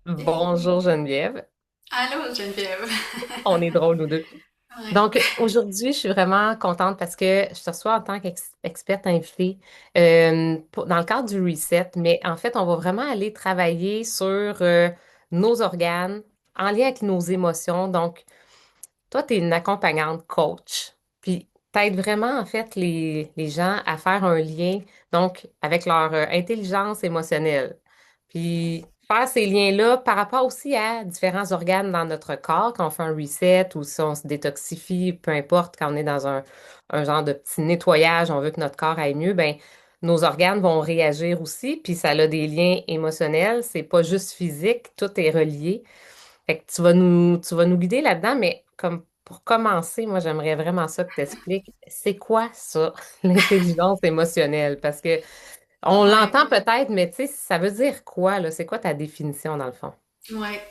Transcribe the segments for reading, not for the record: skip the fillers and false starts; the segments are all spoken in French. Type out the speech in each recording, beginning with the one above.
Bonjour Geneviève, Allô, Geneviève. on est drôles nous deux. Ouais. Donc aujourd'hui, je suis vraiment contente parce que je te reçois en tant qu'experte invitée dans le cadre du reset, mais en fait, on va vraiment aller travailler sur nos organes en lien avec nos émotions. Donc, toi, tu es une accompagnante coach, puis t'aides vraiment en fait les gens à faire un lien donc avec leur intelligence émotionnelle. Puis faire ces liens-là par rapport aussi à différents organes dans notre corps, quand on fait un reset ou si on se détoxifie, peu importe, quand on est dans un genre de petit nettoyage, on veut que notre corps aille mieux, ben nos organes vont réagir aussi, puis ça a des liens émotionnels, c'est pas juste physique, tout est relié. Fait que tu vas nous guider là-dedans, mais comme pour commencer, moi, j'aimerais vraiment ça que tu expliques, c'est quoi ça, l'intelligence émotionnelle? Parce que on Ouais, l'entend peut-être, mais tu sais, ça veut dire quoi, là? C'est quoi ta définition, dans le fond? ouais.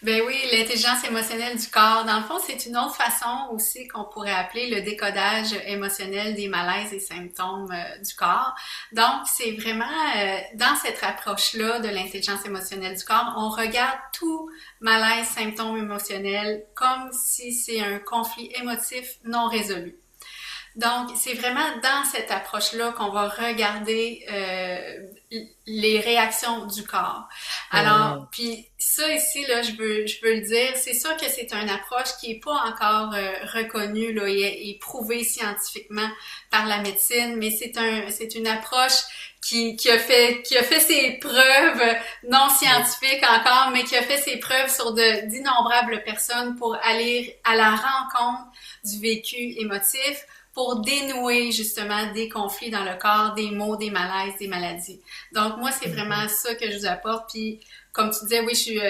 Ben oui, l'intelligence émotionnelle du corps, dans le fond, c'est une autre façon aussi qu'on pourrait appeler le décodage émotionnel des malaises et symptômes du corps. Donc, c'est vraiment dans cette approche-là de l'intelligence émotionnelle du corps, on regarde tout malaise, symptômes émotionnels comme si c'est un conflit émotif non résolu. Donc, c'est vraiment dans cette approche-là qu'on va regarder les réactions du corps. Alors, Hum, puis ça ici, là, je veux le dire, c'est sûr que c'est une approche qui est pas encore reconnue là, et prouvée scientifiquement par la médecine, mais c'est une approche qui a fait ses preuves non oui. scientifiques encore, mais qui a fait ses preuves sur d'innombrables personnes pour aller à la rencontre du vécu émotif pour dénouer justement des conflits dans le corps, des maux, des malaises, des maladies. Donc moi, c'est Mhm. vraiment ça que je vous apporte. Puis comme tu disais, oui, je suis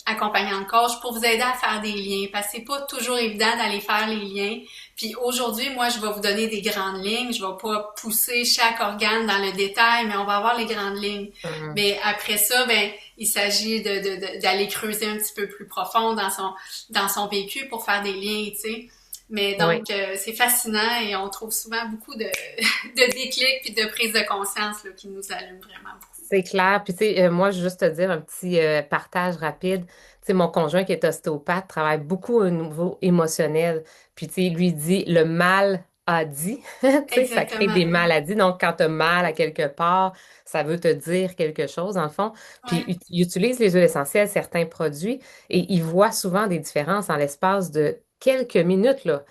accompagnante coach pour vous aider à faire des liens parce que c'est pas toujours évident d'aller faire les liens. Puis aujourd'hui, moi, je vais vous donner des grandes lignes. Je vais pas pousser chaque organe dans le détail, mais on va avoir les grandes lignes. Hum. Mais après ça, ben, il s'agit d'aller creuser un petit peu plus profond dans son vécu pour faire des liens, tu sais. Mais Oui, donc, c'est fascinant et on trouve souvent beaucoup de, de déclics puis de prise de conscience là, qui nous allument vraiment beaucoup. c'est clair. Puis, tu sais, moi, je veux juste te dire un petit partage rapide. Tu sais, mon conjoint qui est ostéopathe travaille beaucoup au niveau émotionnel. Puis, tu sais, il lui dit le mal a dit. Tu sais, ça crée Exactement. des maladies. Donc, quand tu as mal à quelque part, ça veut te dire quelque chose, en fond. Puis, Ouais. il utilise les huiles essentielles, certains produits, et il voit souvent des différences en l'espace de quelques minutes, là.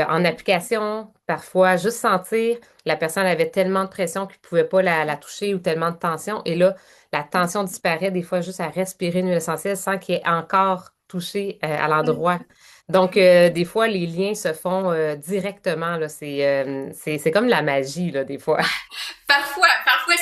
En application, parfois, juste sentir. La personne avait tellement de pression qu'il ne pouvait pas la toucher ou tellement de tension. Et là, la tension disparaît des fois juste à respirer une huile essentielle sans qu'il ait encore touché à l'endroit. Donc, des fois, les liens se font directement, là. C'est comme la magie, là, des fois. Parfois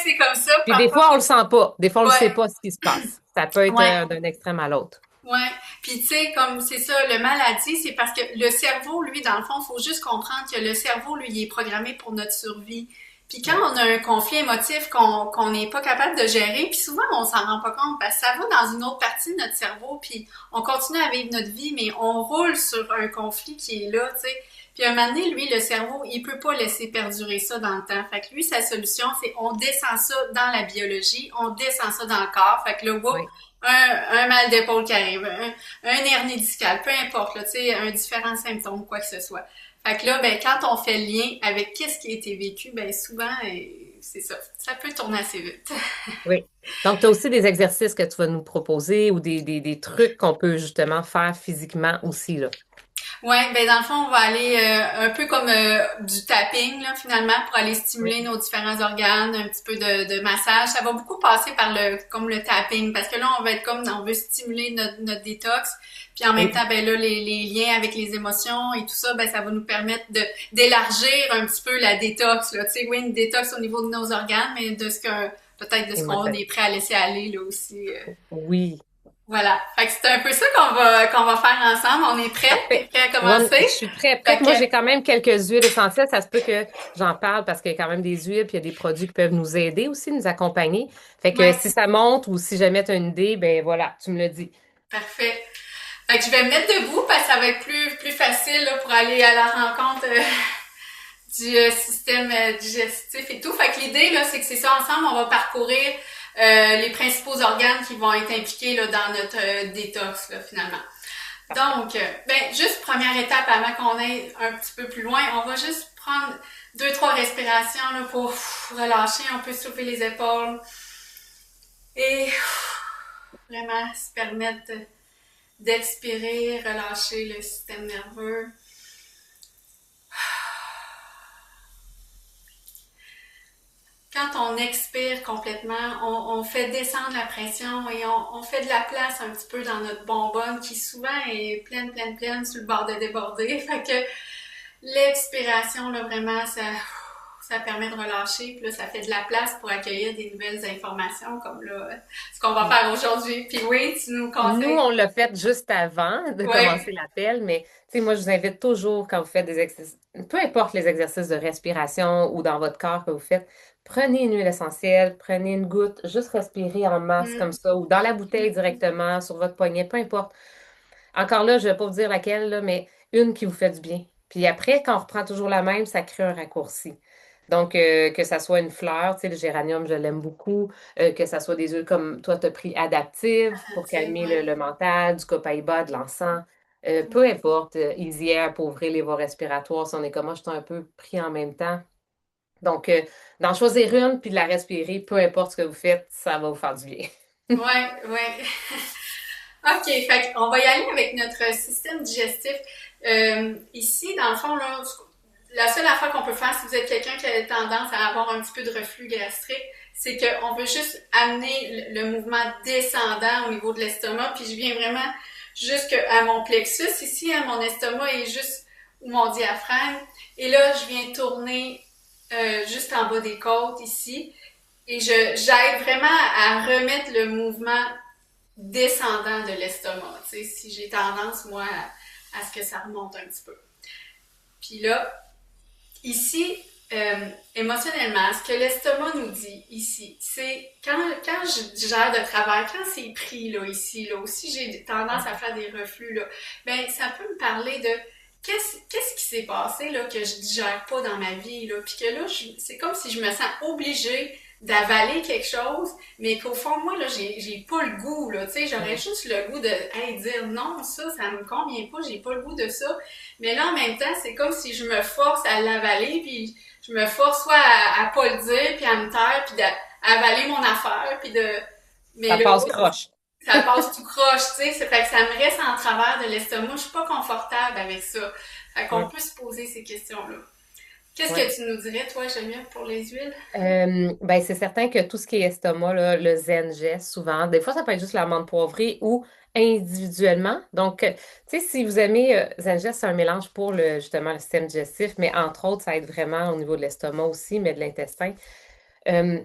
c'est comme ça, Puis des parfois fois, on le sent pas. Des fois, on le sait ouais, pas ce qui se passe. Ça peut être ouais, d'un extrême à l'autre. ouais. Puis tu sais, comme c'est ça, le maladie, c'est parce que le cerveau, lui, dans le fond, faut juste comprendre que le cerveau, lui, il est programmé pour notre survie. Puis quand Oui, on a un conflit émotif qu'on n'est pas capable de gérer, puis souvent on s'en rend pas compte parce que ça va dans une autre partie de notre cerveau, puis on continue à vivre notre vie, mais on roule sur un conflit qui est là, tu sais. Puis un moment donné, lui, le cerveau, il peut pas laisser perdurer ça dans le temps. Fait que lui, sa solution, c'est on descend ça dans la biologie, on descend ça dans le corps. Fait que là, whoop, oui. un mal d'épaule qui arrive, un hernie discale, peu importe, là, tu sais, un différent symptôme, quoi que ce soit. Fait que là, ben, quand on fait le lien avec qu'est-ce qui a été vécu, ben, souvent, c'est ça. Ça peut tourner assez vite. Oui. Donc, tu as aussi des exercices que tu vas nous proposer ou des trucs qu'on peut justement faire physiquement aussi, là. Ouais, ben, dans le fond, on va aller un peu comme du tapping, là, finalement, pour aller Oui. stimuler nos différents organes, un petit peu de massage. Ça va beaucoup passer par comme le tapping, parce que là, on va être comme, on veut stimuler notre détox. Puis en même Oui. temps, ben là, les liens avec les émotions et tout ça, ben ça va nous permettre d'élargir un petit peu la détox, là. Tu sais, oui, une détox au niveau de nos organes, mais peut-être de ce qu'on Émotionnel. est prêt à laisser aller, là aussi. Oui. Voilà. Fait que c'est un peu ça qu'on va faire ensemble. On est prêt? T'es Parfait. prêt à Je commencer? suis très Fait prête. Moi, que, j'ai quand même quelques huiles essentielles. Ça se peut que j'en parle parce qu'il y a quand même des huiles, puis il y a des produits qui peuvent nous aider aussi, nous accompagner. Fait que ouais, si ça monte ou si jamais tu as une idée, ben voilà, tu me le dis. parfait. Fait que je vais me mettre debout parce que ça va être plus facile là, pour aller à la rencontre du système digestif et tout. Fait que l'idée, là, c'est que c'est ça ensemble, on va parcourir les principaux organes qui vont être impliqués là, dans notre détox, là, finalement. Donc, ben, juste première étape avant qu'on aille un petit peu plus loin, on va juste prendre 2, 3 respirations là, pour relâcher. On peut soulever les épaules et vraiment se permettre d'expirer, relâcher le système nerveux. Quand on expire complètement, on fait descendre la pression et on fait de la place un petit peu dans notre bonbonne qui souvent est pleine, pleine, pleine sur le bord de déborder. Fait que l'expiration, là, vraiment, ça permet de relâcher. Puis là, ça fait de la place pour accueillir des nouvelles informations comme là, ce qu'on va faire aujourd'hui. Puis oui, tu nous Nous, conseilles. on l'a fait juste avant de Oui. commencer l'appel, mais tu sais, moi, je vous invite toujours quand vous faites des exercices, peu importe les exercices de respiration ou dans votre corps que vous faites, prenez une huile essentielle, prenez une goutte, juste respirer en masse comme Mm. ça, ou dans la bouteille directement, sur votre poignet, peu importe. Encore là, je ne vais pas vous dire laquelle, là, mais une qui vous fait du bien. Puis après, quand on reprend toujours la même, ça crée un raccourci. Donc, que ça soit une fleur, tu sais, le géranium, je l'aime beaucoup, que ça soit des huiles comme toi, tu as pris adaptive pour calmer Ouais. le mental, du copaïba, de l'encens, peu importe, Easy Air pour ouvrir les voies respiratoires, si on est comme moi, je suis un peu pris en même temps. Donc, d'en choisir une puis de la respirer, peu importe ce que vous faites, ça va vous faire du bien. Ouais, ouais. OK, fait on va y aller avec notre système digestif. Ici, dans le fond, là, la seule affaire qu'on peut faire si vous êtes quelqu'un qui a tendance à avoir un petit peu de reflux gastrique, c'est qu'on veut juste amener le mouvement descendant au niveau de l'estomac, puis je viens vraiment jusqu'à mon plexus ici, hein, mon estomac est juste où mon diaphragme, et là, je viens tourner juste en bas des côtes ici, et j'aide vraiment à remettre le mouvement descendant de l'estomac. Tu sais, si j'ai tendance, moi, à ce que ça remonte un petit peu. Puis là, ici, émotionnellement, ce que l'estomac nous dit ici, c'est quand je digère de travers, quand c'est pris là, ici, là, aussi j'ai tendance à faire des reflux, là, ben, ça peut me parler de qu'est-ce qui s'est passé là, que je digère pas dans ma vie, là, puis que là, c'est comme si je me sens obligée d'avaler quelque chose, mais qu'au fond, moi, là, j'ai pas le goût, là, tu sais, j'aurais Mm. juste le goût de, hey, dire non, ça me convient pas, j'ai pas le goût de ça, mais là, en même temps, c'est comme si je me force à l'avaler, puis je me force soit à pas le dire, puis à me taire, puis d'avaler mon affaire, puis de... Mais Ça là, passe oups, croche. ça passe tout croche, tu sais, fait que ça me reste en travers de l'estomac, je suis pas confortable avec ça. Fait qu'on Mm. peut se poser ces questions-là. Qu'est-ce Ouais. que tu nous dirais, toi, Geneviève, pour les huiles? Ben, c'est certain que tout ce qui est estomac, là, le Zengest, souvent, des fois, ça peut être juste l'amande poivrée ou individuellement. Donc, tu sais, si vous aimez, Zengest, c'est un mélange pour justement le système digestif, mais entre autres, ça aide vraiment au niveau de l'estomac aussi, mais de l'intestin. Euh,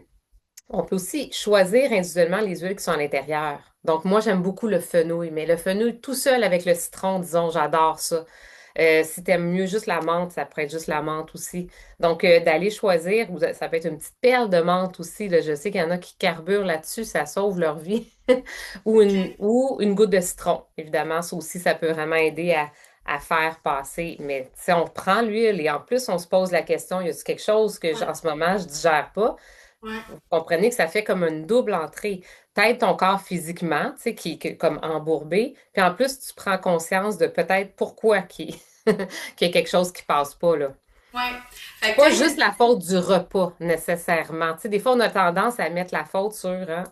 on peut aussi choisir individuellement les huiles qui sont à l'intérieur. Donc, moi, j'aime beaucoup le fenouil, mais le fenouil tout seul avec le citron, disons, j'adore ça. Si t'aimes mieux juste la menthe, ça pourrait être juste la menthe aussi. Donc, d'aller choisir, ou ça peut être une petite perle de menthe aussi. Là, je sais qu'il y en a qui carburent là-dessus, ça sauve leur vie. OK. Ou une goutte de citron, évidemment. Ça aussi, ça peut vraiment aider à faire passer. Mais si on prend l'huile et en plus, on se pose la question, y a-t-il quelque chose que Ouais, en ce moment, je digère pas? ouais, Vous comprenez que ça fait comme une double entrée. Peut-être ton corps physiquement, tu sais, qui est comme embourbé, puis en plus, tu prends conscience de peut-être pourquoi qu'il y a quelque chose qui passe pas, là. ouais. C'est Fait que pas quand il y a juste la faute du repas, nécessairement. Tu sais, des fois, on a tendance à mettre la faute sur, hein,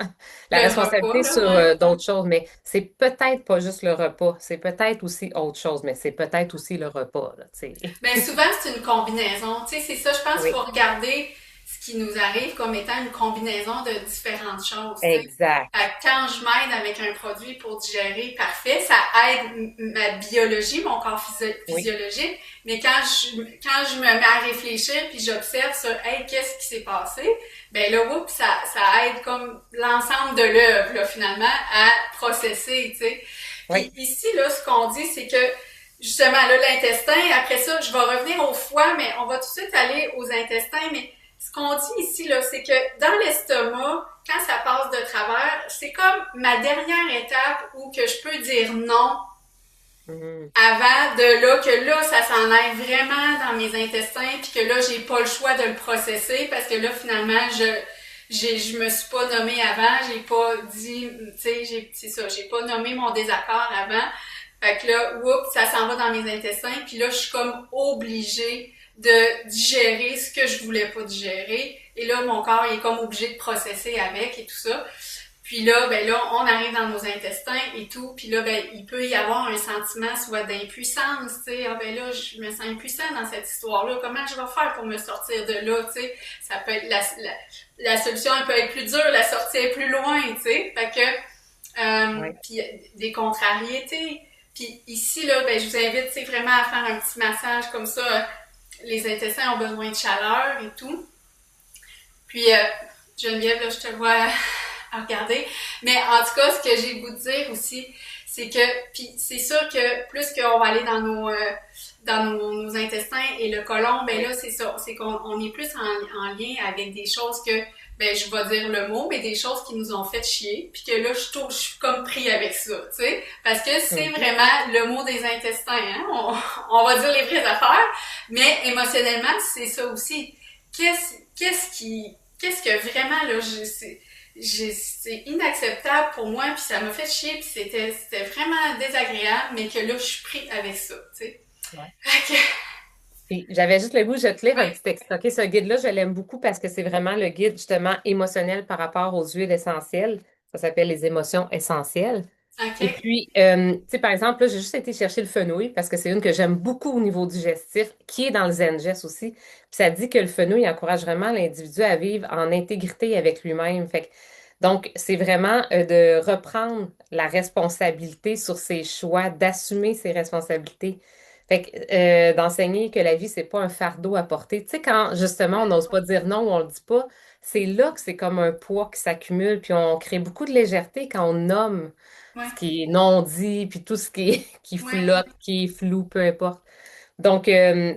la le repas, responsabilité là, sur ouais. d'autres choses, mais c'est peut-être pas juste le repas, c'est peut-être aussi autre chose, mais c'est peut-être aussi le repas, là, tu sais. Ben souvent, c'est une combinaison. Tu sais, c'est ça, je pense qu'il Oui, faut regarder ce qui nous arrive comme étant une combinaison de différentes choses. Tu sais. exact. Fait que quand je m'aide avec un produit pour digérer, parfait, ça aide ma biologie, mon corps Oui, physiologique. Mais quand je me mets à réfléchir puis j'observe sur, hey, qu'est-ce qui s'est passé? Ben là, oups, ça aide comme l'ensemble de l'œuvre, là, finalement, à processer, tu sais. Puis oui. ici, là, ce qu'on dit, c'est que justement, là, l'intestin, après ça, je vais revenir au foie, mais on va tout de suite aller aux intestins. Mais ce qu'on dit ici, là, c'est que dans l'estomac, quand ça passe de travers, c'est comme ma dernière étape où que je peux dire non Mhm. avant de là, que là, ça s'en aille vraiment dans mes intestins, puis que là, j'ai pas le choix de le processer parce que là, finalement, je me suis pas nommée avant, j'ai pas dit, tu sais, c'est ça, j'ai pas nommé mon désaccord avant. Fait que là, oups, ça s'en va dans mes intestins, puis là, je suis comme obligée de digérer ce que je voulais pas digérer. Et là, mon corps il est comme obligé de processer avec et tout ça. Puis là, ben là, on arrive dans nos intestins et tout. Puis là, ben, il peut y avoir un sentiment soit d'impuissance, tu sais. Ah ben là, je me sens impuissant dans cette histoire-là. Comment je vais faire pour me sortir de là, tu sais. Ça peut être la solution, elle peut être plus dure, la sortie est plus loin, tu sais. Fait que, Ouais. puis des contrariétés. Puis ici, là, ben, je vous invite, tu sais, vraiment à faire un petit massage comme ça. Les intestins ont besoin de chaleur et tout. Puis, Geneviève, là, je te vois à regarder. Mais en tout cas, ce que j'ai le goût de dire aussi, c'est que, puis c'est sûr que plus qu'on va aller dans nos intestins et le côlon, ben là, c'est ça, c'est qu'on est plus en lien avec des choses que, ben je vais dire le mot, mais des choses qui nous ont fait chier, puis que là, je suis comme pris avec ça, tu sais, parce que c'est Mhm. vraiment le mot des intestins, hein, on va dire les vraies affaires, mais émotionnellement, c'est ça aussi. Qu'est-ce que vraiment, là, c'est inacceptable pour moi, puis ça m'a fait chier, puis c'était vraiment désagréable, mais que là, je suis pris avec ça, tu sais. Ouais. Fait que, Puis j'avais juste le goût, je vais te lire un ouais, petit texte. OK, ce guide-là, je l'aime beaucoup parce que c'est vraiment le guide justement émotionnel par rapport aux huiles essentielles. Ça s'appelle les émotions essentielles. Et ok, puis, tu sais, par exemple, là, j'ai juste été chercher le fenouil parce que c'est une que j'aime beaucoup au niveau digestif, qui est dans le Zengest aussi. Puis ça dit que le fenouil encourage vraiment l'individu à vivre en intégrité avec lui-même. Fait que, donc, c'est vraiment de reprendre la responsabilité sur ses choix, d'assumer ses responsabilités. Fait que, d'enseigner que la vie, c'est pas un fardeau à porter. Tu sais, quand justement on n'ose pas dire non ou on le dit pas, c'est là que c'est comme un poids qui s'accumule, puis on crée beaucoup de légèreté quand on nomme ouais, ce qui est non dit, puis tout ce qui est, qui ouais, flotte, qui est flou, peu importe. Donc,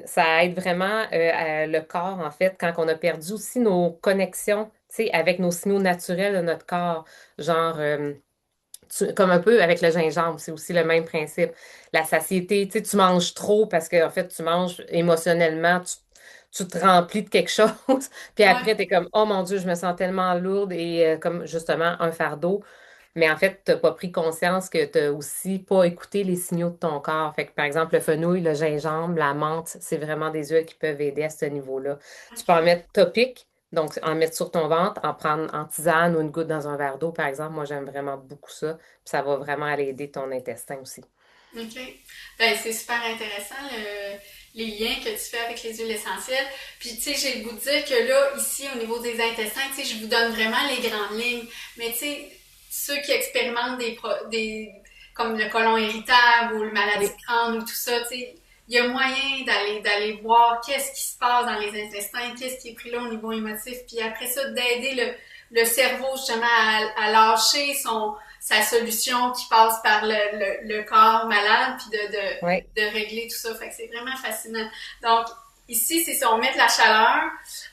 ça aide vraiment le corps, en fait, quand on a perdu aussi nos connexions, tu sais, avec nos signaux naturels de notre corps, genre, comme un peu avec le gingembre, c'est aussi le même principe. La satiété, tu sais, tu manges trop parce que, en fait, tu manges émotionnellement, tu te remplis de quelque chose, puis ouais, après, tu es comme, oh mon Dieu, je me sens tellement lourde et comme justement un fardeau. Mais en fait, tu n'as pas pris conscience que tu n'as aussi pas écouté les signaux de ton corps. Fait que, par exemple, le fenouil, le gingembre, la menthe, c'est vraiment des huiles qui peuvent aider à ce niveau-là. Tu peux en ok, mettre topique, donc en mettre sur ton ventre, en prendre en tisane ou une goutte dans un verre d'eau, par exemple. Moi, j'aime vraiment beaucoup ça. Puis ça va vraiment aller aider ton intestin aussi. ok. Ben, c'est super intéressant, les liens que tu fais avec les huiles essentielles. Puis, tu sais, j'ai le goût de dire que là, ici, au niveau des intestins, tu sais, je vous donne vraiment les grandes lignes. Mais, tu sais, ceux qui expérimentent comme le côlon irritable ou le maladie Oui, de Crohn ou tout ça, tu sais, il y a moyen d'aller voir qu'est-ce qui se passe dans les intestins, qu'est-ce qui est pris là au niveau émotif, puis après ça, d'aider le cerveau justement à lâcher sa solution qui passe par le corps malade, puis oui, de régler tout ça. Fait que c'est vraiment fascinant. Donc, ici, c'est ça, on met de la chaleur,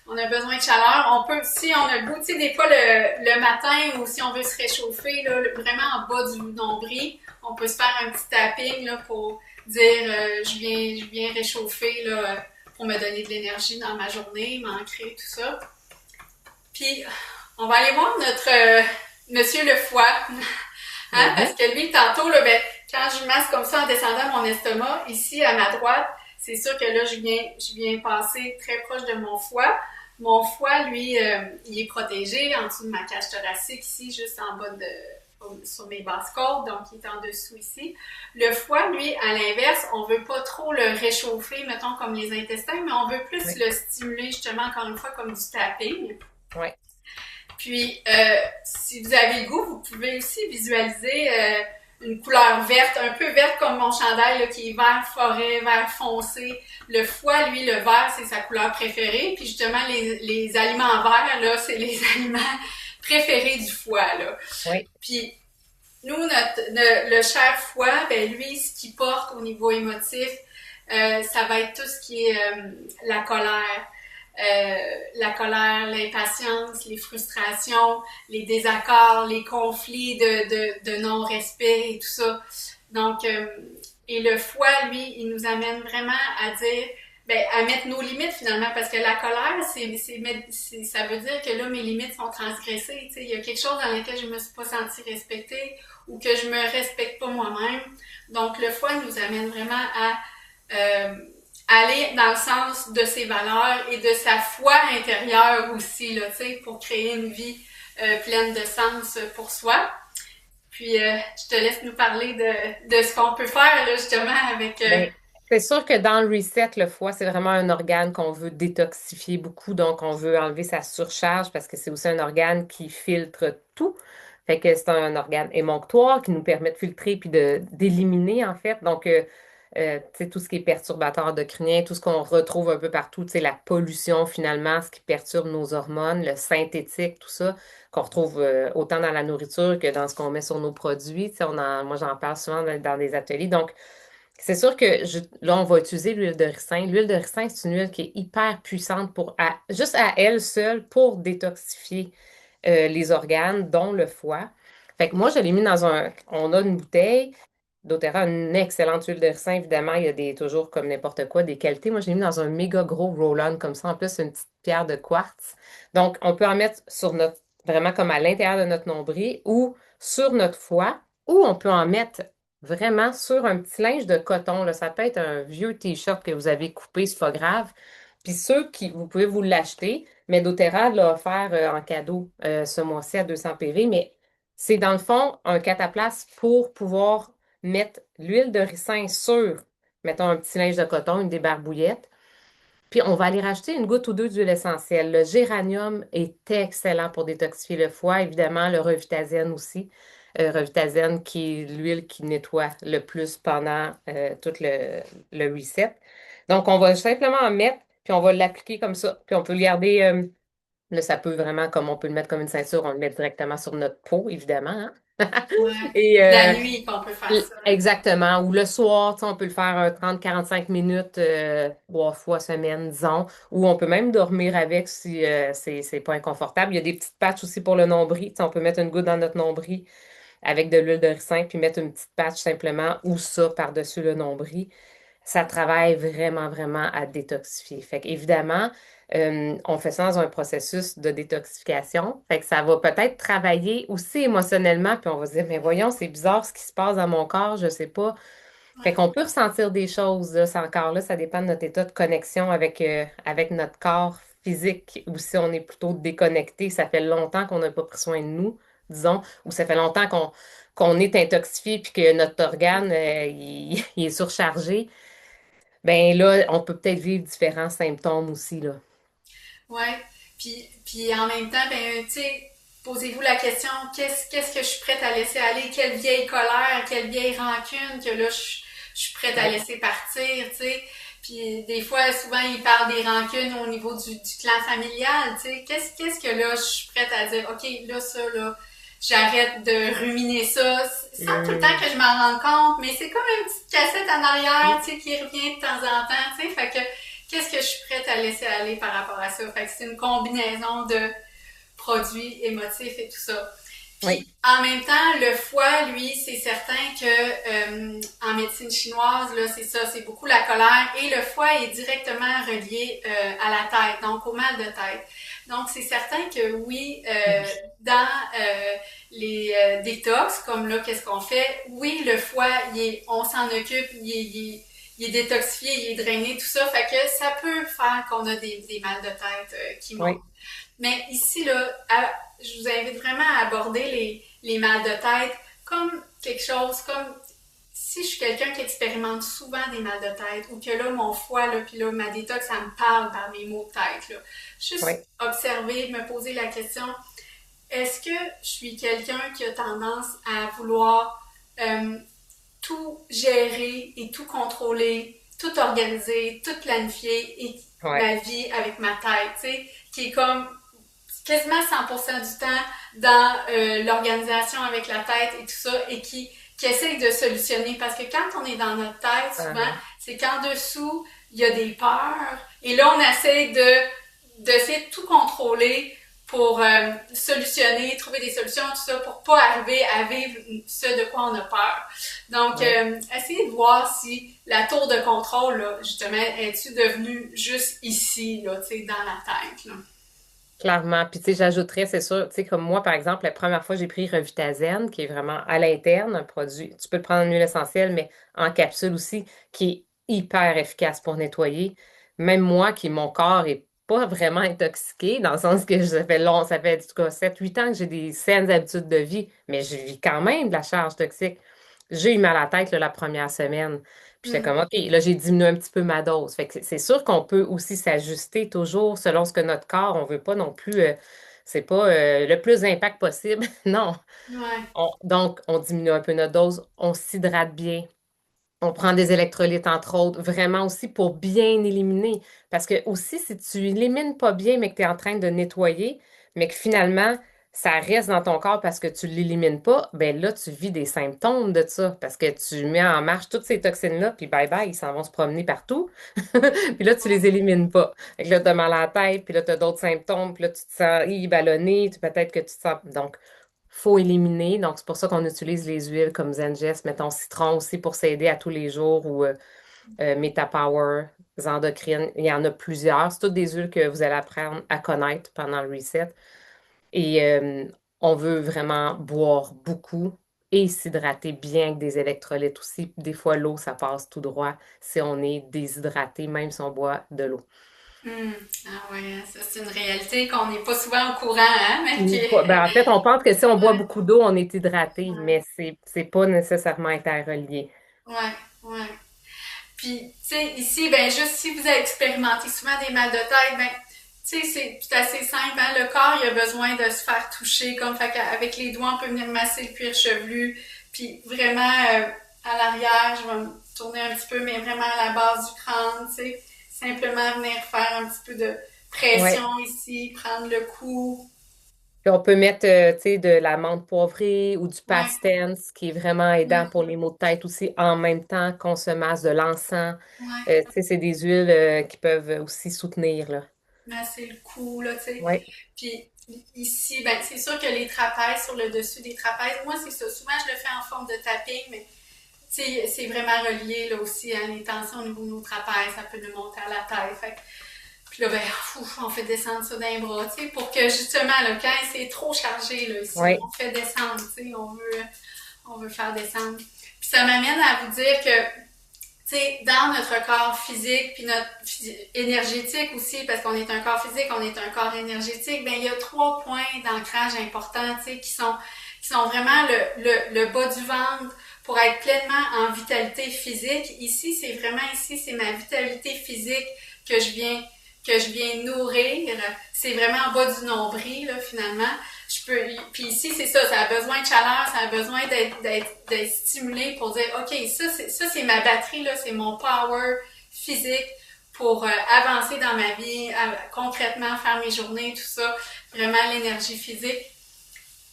on a besoin de chaleur. On peut, si on a le goût, tu sais, des fois le matin ou si on veut se réchauffer, là, vraiment en bas du nombril, on peut se faire un petit tapping là, pour dire je viens réchauffer là, pour me donner de l'énergie dans ma journée, m'ancrer, tout ça. Puis, on va aller voir notre monsieur le foie. Hein, parce mhm, que lui, tantôt, là, ben, quand je masse comme ça en descendant mon estomac, ici à ma droite, c'est sûr que là, je viens passer très proche de mon foie. Mon foie, lui, il est protégé en dessous de ma cage thoracique, ici, juste en bas sur mes basses côtes, donc il est en dessous ici. Le foie, lui, à l'inverse, on veut pas trop le réchauffer, mettons, comme les intestins, mais on veut plus oui, le stimuler, justement, encore une fois, comme du tapping. oui, Puis, si vous avez le goût, vous pouvez aussi visualiser une couleur verte, un peu verte comme mon chandail, là, qui est vert forêt, vert foncé. Le foie, lui, le vert, c'est sa couleur préférée. Puis justement, les aliments verts, là, c'est les aliments préférés du foie, là. oui, Puis, nous, le cher foie, ben lui, ce qu'il porte au niveau émotif, ça va être tout ce qui est la colère, l'impatience, les frustrations, les désaccords, les conflits de non-respect et tout ça. Donc, et le foie, lui, il nous amène vraiment à dire, ben, à mettre nos limites finalement, parce que la colère, ça veut dire que là, mes limites sont transgressées. Tu sais, il y a quelque chose dans lequel je me suis pas sentie respectée ou que je me respecte pas moi-même. Donc, le foie nous amène vraiment à aller dans le sens de ses valeurs et de sa foi intérieure aussi, là, tu sais, pour créer une vie pleine de sens pour soi. Puis, je te laisse nous parler de ce qu'on peut faire, là, justement, avec... Ben, c'est sûr que dans le reset, le foie, c'est vraiment un organe qu'on veut détoxifier beaucoup, donc on veut enlever sa surcharge parce que c'est aussi un organe qui filtre tout. Fait que c'est un organe émonctoire qui nous permet de filtrer puis de d'éliminer en fait. Donc, tu sais, tout ce qui est perturbateur endocrinien, tout ce qu'on retrouve un peu partout, tu sais, la pollution finalement, ce qui perturbe nos hormones, le synthétique, tout ça, qu'on retrouve autant dans la nourriture que dans ce qu'on met sur nos produits. Tu sais, moi, j'en parle souvent dans des ateliers. Donc, c'est sûr que là, on va utiliser l'huile de ricin. L'huile de ricin, c'est une huile qui est hyper puissante juste à elle seule pour détoxifier les organes, dont le foie. Fait que moi, je l'ai mis dans on a une bouteille d'Otera, une excellente huile de ricin. Évidemment, il y a toujours, comme n'importe quoi, des qualités. Moi, je l'ai mis dans un méga gros roll-on comme ça. En plus, c'est une petite pierre de quartz. Donc, on peut en mettre vraiment comme à l'intérieur de notre nombril ou sur notre foie, ou on peut en mettre vraiment sur un petit linge de coton, là. Ça peut être un vieux t-shirt que vous avez coupé, c'est pas grave. Puis vous pouvez vous l'acheter, mais doTERRA l'a offert en cadeau ce mois-ci à 200 PV, mais c'est dans le fond un cataplasme pour pouvoir mettre l'huile de ricin sur, mettons un petit linge de coton, une débarbouillette, puis on va aller rajouter une goutte ou deux d'huile essentielle. Le géranium est excellent pour détoxifier le foie, évidemment, le Revitazène aussi. Revitazène qui est l'huile qui nettoie le plus pendant tout le reset. Donc, on va simplement en mettre, puis on va l'appliquer comme ça. Puis on peut le garder, là, ça peut vraiment, comme on peut le mettre comme une ceinture, on le met directement sur notre peau, évidemment, hein. ouais, Et la nuit qu'on peut faire ça. exactement. Ou le soir, tu sais, on peut le faire 30-45 minutes 3 fois semaine, disons. Ou on peut même dormir avec si c'est pas inconfortable. Il y a des petites patchs aussi pour le nombril. Tu sais, on peut mettre une goutte dans notre nombril avec de l'huile de ricin, puis mettre une petite patch simplement ou ça par-dessus le nombril. Ça travaille vraiment, vraiment à détoxifier. Fait qu'évidemment, on fait ça dans un processus de détoxification. Fait que ça va peut-être travailler aussi émotionnellement, puis on va se dire, mais voyons, c'est bizarre ce qui se passe dans mon corps, je sais pas. Fait Ouais, qu'on peut ressentir des choses, là, c'est encore là, ça dépend de notre état de connexion avec notre corps physique, ou si on est plutôt déconnecté, ça fait longtemps qu'on n'a pas pris soin de nous, disons, ou ça fait longtemps qu'on est intoxiqué puis que notre organe, il est surchargé. Ben là, on peut peut-être vivre différents symptômes aussi, là. ouais. Puis en même temps, ben, tu sais, posez-vous la question, qu'est-ce que je suis prête à laisser aller? Quelle vieille colère, quelle vieille rancune que là, je suis prête à Ouais. laisser partir, tu sais? Puis des fois, souvent, ils parlent des rancunes au niveau du clan familial, tu sais. Qu'est-ce que là, je suis prête à dire, OK, là, ça, là, j'arrête de ruminer ça, sans tout le temps Hmm. que je m'en rende compte, mais c'est comme une petite cassette en arrière, tu sais, qui revient de temps en temps, tu sais. Fait que, qu'est-ce que je suis prête à laisser aller par rapport à ça? Fait que c'est une combinaison de produits émotifs et tout ça. Oui, Puis en même temps, le foie, lui, c'est certain que en médecine chinoise, là, c'est ça, c'est beaucoup la colère et le foie est directement relié à la tête, donc au mal de tête. Donc c'est certain que oui, dans les détox, comme là, qu'est-ce qu'on fait? Oui, le foie, on s'en occupe, il est détoxifié, il est drainé, tout ça, fait que ça peut faire qu'on a des mal de tête qui montent. oui, Mais ici, là, je vous invite vraiment à aborder les mal de tête comme quelque chose, comme si je suis quelqu'un qui expérimente souvent des mal de tête ou que là, mon foie, là, puis là, ma détox, ça me parle par mes mots de tête, là. oui, Juste observer, me poser la question, est-ce que je suis quelqu'un qui a tendance à vouloir tout gérer et tout contrôler, tout organiser, tout planifier et ouais. ma vie avec ma tête, tu sais, qui est comme quasiment 100% du temps dans l'organisation avec la tête et tout ça et qui essaye de solutionner parce que quand on est dans notre tête, souvent, Uh-huh. c'est qu'en dessous, il y a des peurs et là, on essaie d'essayer de tout contrôler pour solutionner, trouver des solutions, tout ça, pour pas arriver à vivre ce de quoi on a peur. Donc, Ouais. essayez de voir si la tour de contrôle, là, justement, est-tu devenue juste ici, là, tu sais, dans la tête, là. Clairement. Puis, tu sais, j'ajouterais, c'est sûr, tu sais, comme moi, par exemple, la première fois, j'ai pris Revitazène, qui est vraiment à l'interne, un produit. Tu peux le prendre en huile essentielle, mais en capsule aussi, qui est hyper efficace pour nettoyer. Même moi, qui mon corps est pas vraiment intoxiqué, dans le sens que ça fait long, ça fait, en tout cas, 7-8 ans que j'ai des saines habitudes de vie, mais je vis quand même de la charge toxique. J'ai eu mal à la tête, là, la première semaine. Puis j'étais Mm. comme, OK, là, j'ai diminué un petit peu ma dose. Fait que c'est sûr qu'on peut aussi s'ajuster toujours selon ce que notre corps, on veut pas non plus, c'est pas le plus d'impact possible. Non. Ouais. Donc, on diminue un peu notre dose, on s'hydrate bien, on prend des électrolytes, entre autres, vraiment aussi pour bien éliminer. Parce que aussi, si tu élimines pas bien, mais que tu es en train de nettoyer, mais que finalement, ça reste dans ton corps parce que tu l'élimines pas, ben là, tu vis des symptômes de ça. Parce que tu mets en marche toutes ces toxines-là, puis bye bye, ils s'en vont se promener partout. Puis là, tu les élimines pas. Fait que là, tu as mal à la tête, puis là, tu as d'autres symptômes, puis là, tu te sens ballonné, peut-être que tu te sens. Donc, faut éliminer. Donc, c'est pour ça qu'on utilise les huiles comme Zengest, mettons citron aussi pour s'aider à tous les jours ou MetaPower, Zendocrine. Il y en a plusieurs. C'est toutes des huiles que vous allez apprendre à connaître pendant le reset. Et on veut vraiment boire beaucoup et s'hydrater bien avec des électrolytes aussi. Des fois, l'eau, ça passe tout droit si on est déshydraté, même si on boit de l'eau. Hmm. Ah ouais, ça c'est une réalité qu'on n'est pas souvent au courant, hein, mais qui... Ben, en fait, on pense que si on boit Ouais, beaucoup d'eau, on est hydraté, ouais, mais c'est pas nécessairement interrelié. ouais, ouais. Puis, tu sais, ici, ben, juste si vous avez expérimenté souvent des mal de tête, ben, tu sais, c'est assez simple, hein. Le corps, il a besoin de se faire toucher, comme, fait qu'avec les doigts, on peut venir masser le cuir chevelu, puis vraiment, à l'arrière, je vais me tourner un petit peu, mais vraiment à la base du crâne, tu sais. Simplement venir faire un petit peu de Ouais. pression ici, prendre le cou. Puis on peut mettre, tu sais, de la menthe poivrée ou du Ouais. pastens, qui est vraiment aidant Mm. pour les maux de tête aussi, en même temps qu'on se masse de l'encens. Ouais. Tu sais, c'est des huiles qui peuvent aussi soutenir, là. Masser le cou, là, tu sais. Ouais. Puis ici, ben, c'est sûr que les trapèzes, sur le dessus des trapèzes, moi, c'est ça. Souvent, je le fais en forme de tapping, mais c'est vraiment relié, là, aussi, à les tensions au niveau de nos trapèzes. Ça peut nous monter à la tête. Fait puis là, ben, on fait descendre ça d'un bras, tu sais, pour que, justement, là, quand c'est trop chargé, là, ici, Ouais. on fait descendre, tu sais, on veut faire descendre. Puis ça m'amène à vous dire que sais, dans notre corps physique, puis notre énergétique aussi, parce qu'on est un corps physique, on est un corps énergétique, ben il y a 3 points d'ancrage importants, tu sais, qui sont vraiment le bas du ventre pour être pleinement en vitalité physique. Ici, c'est vraiment ici, c'est ma vitalité physique que je viens que je viens nourrir. C'est vraiment en bas du nombril, là, finalement. Puis ici, c'est ça, ça a besoin de chaleur, ça a besoin d'être stimulé pour dire, OK, ça, c'est ma batterie, là, c'est mon power physique pour avancer dans ma vie, concrètement faire mes journées, tout ça. Vraiment l'énergie physique.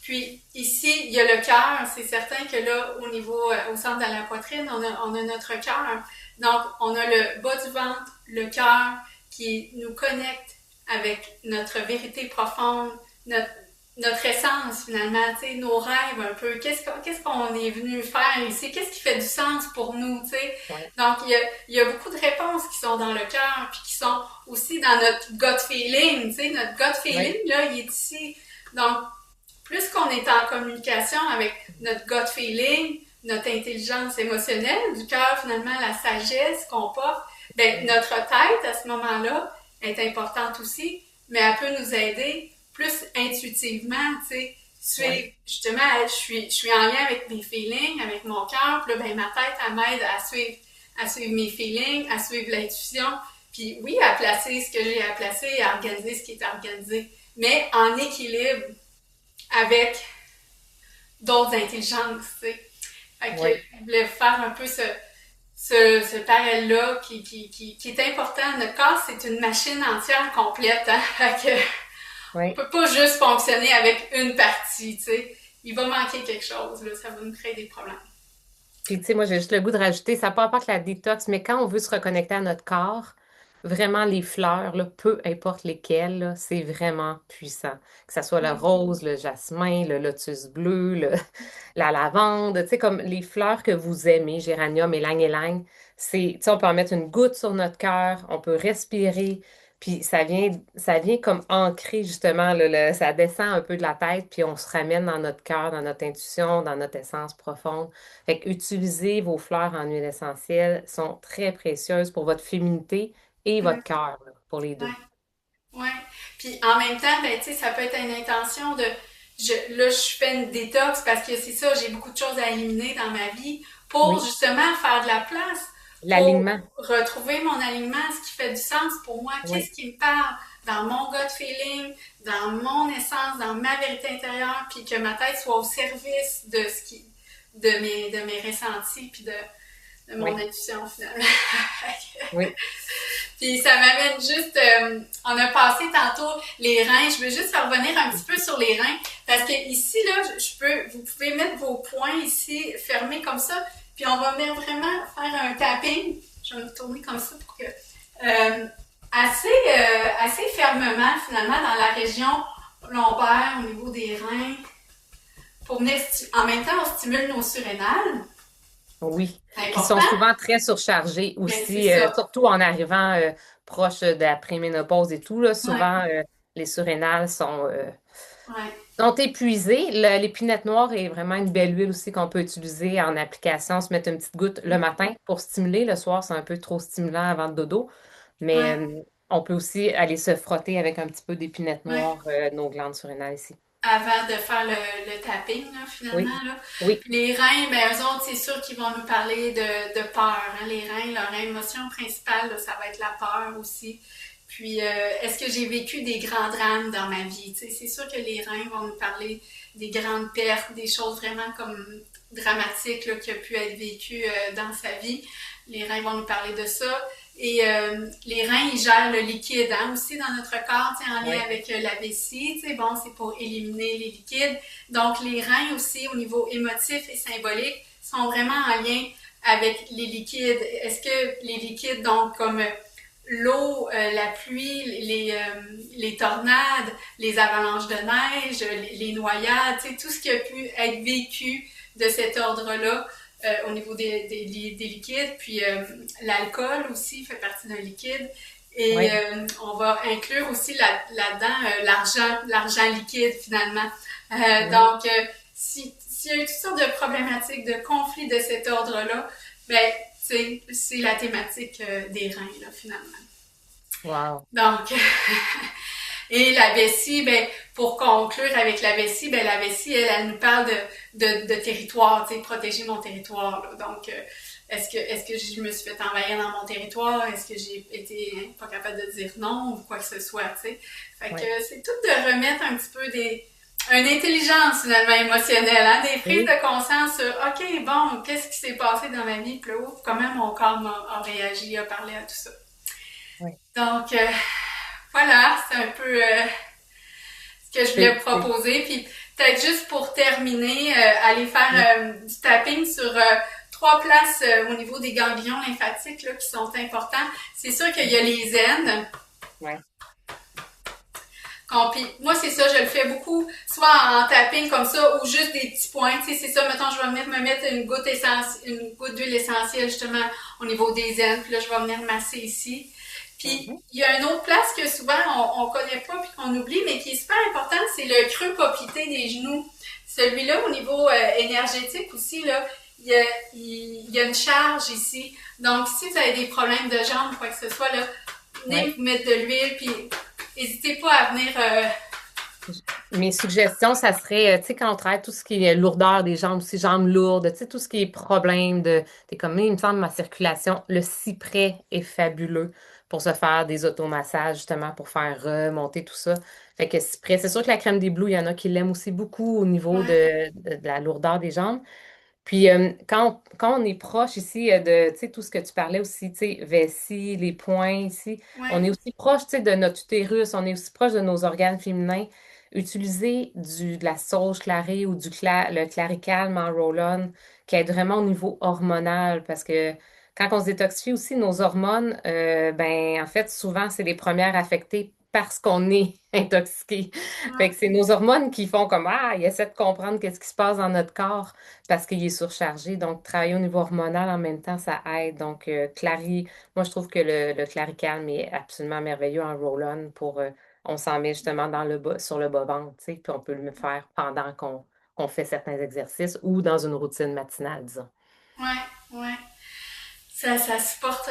Puis ici, il y a le cœur. C'est certain que là, au niveau, au centre de la poitrine, on a notre cœur. Donc, on a le bas du ventre, le cœur qui nous connecte avec notre vérité profonde, notre, notre essence finalement, tu sais, nos rêves un peu. Qu'est-ce qu'on est venu faire ici? Qu'est-ce qui fait du sens pour nous, tu sais? Ouais. Donc, il y a beaucoup de réponses qui sont dans le cœur, puis qui sont aussi dans notre gut feeling, tu sais. Notre gut feeling, Ouais. là, il est ici. Donc, plus qu'on est en communication avec notre gut feeling, notre intelligence émotionnelle du cœur, finalement, la sagesse qu'on porte, ben, notre tête, à ce moment-là, est importante aussi, mais elle peut nous aider plus intuitivement, tu sais. Ouais. Justement, je suis en lien avec mes feelings, avec mon cœur, puis là, ben, ma tête, elle m'aide à suivre mes feelings, à suivre l'intuition, puis oui, à placer ce que j'ai à placer, à organiser ce qui est à organiser, mais en équilibre avec d'autres intelligences, tu sais. Fait que Ouais. je voulais faire un peu ce parallèle-là qui est important. Notre corps, c'est une machine entière complète, hein. Fait que on Ouais. peut pas juste fonctionner avec une partie, tu sais. Il va manquer quelque chose, là. Ça va nous créer des problèmes. Puis, tu sais, moi, j'ai juste le goût de rajouter, ça peut pas que la détox, mais quand on veut se reconnecter à notre corps, vraiment les fleurs, là, peu importe lesquelles, là, c'est vraiment puissant. Que ce soit le Oui, rose, le jasmin, le lotus bleu, la lavande, tu sais, comme les fleurs que vous aimez, géranium, ylang-ylang, c'est, tu sais, on peut en mettre une goutte sur notre cœur, on peut respirer, puis ça vient comme ancrer justement, ça descend un peu de la tête, puis on se ramène dans notre cœur, dans notre intuition, dans notre essence profonde. Fait que utilisez vos fleurs en huile essentielle, sont très précieuses pour votre féminité et oui, votre cœur, là, pour les oui, deux. oui. Puis en même temps, ben, tu sais, ça peut être une intention de, là, je fais une détox parce que c'est ça, j'ai beaucoup de choses à éliminer dans ma vie pour Oui, justement faire de la place, pour l'alignement, retrouver mon alignement, ce qui fait du sens pour moi, oui, qu'est-ce qui me parle dans mon gut feeling, dans mon essence, dans ma vérité intérieure, puis que ma tête soit au service de ce qui, de mes ressentis, puis de mon oui, intuition finalement. oui, Puis ça m'amène juste, on a passé tantôt les reins. Je veux juste revenir un petit peu sur les reins parce que ici là, vous pouvez mettre vos poings ici fermés comme ça, puis on va venir vraiment faire un tapping. Je vais me tourner comme ça pour que assez fermement finalement dans la région lombaire au niveau des reins pour venir en même temps on stimule nos surrénales. oui. C'est Qui sont important. souvent très surchargés Ben c'est aussi, ça. surtout en arrivant proche de la préménopause et tout, là, Ouais, souvent les surrénales ouais, sont épuisées. L'épinette noire est vraiment une belle huile aussi qu'on peut utiliser en application, se mettre une petite goutte le matin pour stimuler. Le soir, c'est un peu trop stimulant avant le dodo, mais ouais, on peut aussi aller se frotter avec un petit peu d'épinette ouais. noire, nos glandes surrénales ici. Avant de faire le tapping, là, Oui, finalement. Là. oui, Puis les reins, ben, eux autres, c'est sûr qu'ils vont nous parler de peur. Hein. Les reins, leur émotion principale, là, ça va être la peur aussi. Puis, est-ce que j'ai vécu des grands drames dans ma vie? Tu sais, c'est sûr que les reins vont nous parler des grandes pertes, des choses vraiment comme dramatiques là, qui ont pu être vécues dans sa vie. Les reins vont nous parler de ça. Et les reins, ils gèrent le liquide hein, aussi dans notre corps, en lien oui, avec la vessie. Bon, c'est pour éliminer les liquides. Donc, les reins aussi, au niveau émotif et symbolique, sont vraiment en lien avec les liquides. Est-ce que les liquides, donc, comme l'eau, la pluie, les tornades, les avalanches de neige, les noyades, tout ce qui a pu être vécu de cet ordre-là au niveau des liquides. Puis l'alcool aussi fait partie d'un liquide. Et oui, on va inclure aussi là-dedans l'argent liquide finalement. oui. Donc, s'il y a eu toutes sortes de problématiques, de conflits de cet ordre-là, ben, c'est la thématique des reins, là, finalement. Wow. Donc, et la vessie, ben, pour conclure avec la vessie, ben, la vessie, elle nous parle de territoire, tu sais, protéger mon territoire. Là. Donc, est-ce que je me suis fait envahir dans mon territoire? Est-ce que j'ai été pas capable de dire non ou quoi que ce soit, tu sais? Fait Oui, que c'est tout de remettre un petit peu une intelligence finalement émotionnelle, hein? Des prises oui, de conscience sur, OK, bon, qu'est-ce qui s'est passé dans ma vie? Puis là, comment mon corps a réagi, a parlé à tout ça. oui. Donc, voilà, c'est un peu ce que je voulais vous C'est proposer. Puis peut-être juste pour terminer, aller oui, faire du tapping sur trois places au niveau des ganglions lymphatiques là, qui sont importants. C'est sûr qu'il y a les aines. oui, Puis moi, c'est ça, je le fais beaucoup, soit en tapping comme ça, ou juste des petits points. Tu sais, c'est ça, mettons, je vais venir me mettre une goutte d'huile essentielle, justement, au niveau des aines. Puis là, je vais venir masser ici. Puis, mhm, il y a une autre place que souvent on connaît pas puis qu'on oublie, mais qui est super importante, c'est le creux poplité des genoux. Celui-là, au niveau énergétique aussi, là, il y a une charge ici. Donc, si vous avez des problèmes de jambes ou quoi que ce soit, là, venez oui. vous mettre de l'huile, puis n'hésitez pas à venir. Mes suggestions, ça serait, tu sais, quand on travaille tout ce qui est lourdeur des jambes, aussi jambes lourdes, tu sais, tout ce qui est problème t'es comme, il me semble, ma circulation, le cyprès est fabuleux pour se faire des automassages, justement, pour faire remonter tout ça. Fait que cyprès, c'est sûr que la crème des Blues, il y en a qui l'aiment aussi beaucoup au niveau Ouais, de la lourdeur des jambes. Puis quand on est proche ici de tu sais, tout ce que tu parlais aussi, tu sais, vessie, les poings ici, ouais, on est aussi proche tu sais, de notre utérus, on est aussi proche de nos organes féminins. Utiliser de la sauge clarée ou le claricalme en roll-on qui aide vraiment au niveau hormonal parce que quand on se détoxifie aussi, nos hormones, ben, en fait, souvent, c'est les premières affectées parce qu'on est intoxiqué. Fait que c'est nos hormones qui font comme, ah, ils essaient de comprendre qu'est-ce qui se passe dans notre corps parce qu'il est surchargé. Donc, travailler au niveau hormonal en même temps, ça aide. Donc, moi, je trouve que le Claricalm est absolument merveilleux en roll-on pour, on s'en met justement dans sur le bas-ventre, tu sais, puis on peut le faire pendant qu'on fait certains exercices ou dans une routine matinale, disons. Ouais, ouais. Ça supporte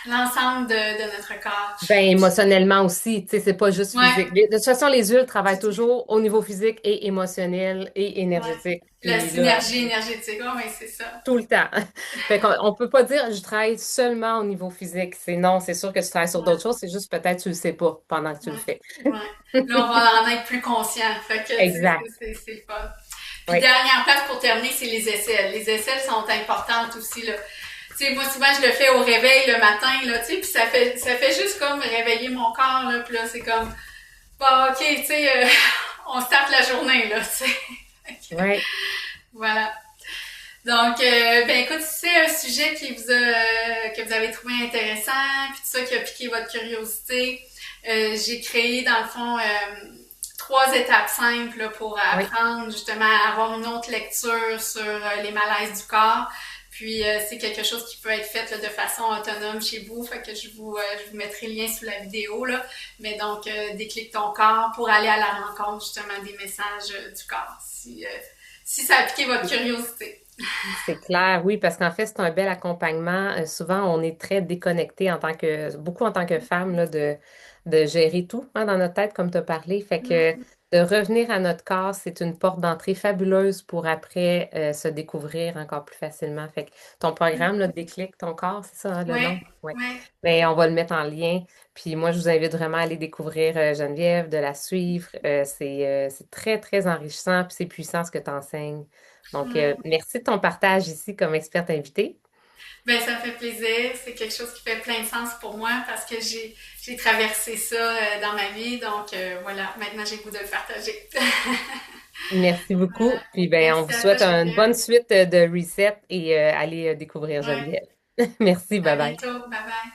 l'ensemble de notre corps. Ben, émotionnellement aussi, tu sais, c'est pas juste Ouais, physique. De toute façon, les huiles travaillent toujours au niveau physique et émotionnel et ouais. énergétique. La Puis là, synergie énergétique, oh, mais c'est ça. tout le temps. Fait qu'on peut pas dire je travaille seulement au niveau physique. C'est non, c'est sûr que tu travailles sur d'autres Ouais, choses, c'est juste peut-être tu le sais pas pendant que tu le ouais, fais. ouais. Là, on va en être plus conscient. Fait que, tu sais, Exact. c'est le fun. Puis, Oui. dernière place pour terminer, c'est les aisselles. Les aisselles sont importantes aussi, là. Tu sais, moi, souvent, je le fais au réveil le matin, là, tu sais, puis ça fait juste comme réveiller mon corps, là, puis là, c'est comme, bah, ok, tu sais, on starte la journée, là, tu sais. Fait que, Oui. voilà. Donc, ben écoute, si c'est un sujet que vous avez trouvé intéressant, puis tout ça qui a piqué votre curiosité, j'ai créé dans le fond 3 étapes simples là, pour Oui. apprendre justement à avoir une autre lecture sur les malaises du corps. Puis c'est quelque chose qui peut être fait là, de façon autonome chez vous. Fait que je vous mettrai le lien sous la vidéo là. Mais donc déclic ton corps pour aller à la rencontre justement des messages du corps. Si ça a piqué votre curiosité. C'est clair, oui, parce qu'en fait, c'est un bel accompagnement. Souvent, on est très déconnecté beaucoup en tant que femme, là, de gérer tout hein, dans notre tête, comme tu as parlé. Fait que de revenir à notre corps, c'est une porte d'entrée fabuleuse pour après se découvrir encore plus facilement. Fait que ton programme, là, Déclic ton corps, c'est ça, hein, le Ouais, nom? Oui. ouais. Mais on va le mettre en lien. Puis moi, je vous invite vraiment à aller découvrir Geneviève, de la suivre. C'est très, très enrichissant, puis c'est puissant ce que tu enseignes. Donc, merci de ton partage ici comme experte invitée. Ben, ça me fait plaisir. C'est quelque chose qui fait plein de sens pour moi parce que j'ai traversé ça dans ma vie. Donc, voilà, maintenant j'ai le goût de le partager. Merci Voilà. beaucoup. Puis, ben, on vous Merci à toi, souhaite une Geneviève. bonne suite de reset et allez découvrir Ouais. Geneviève. Merci, À bye bye. bientôt. Bye bye.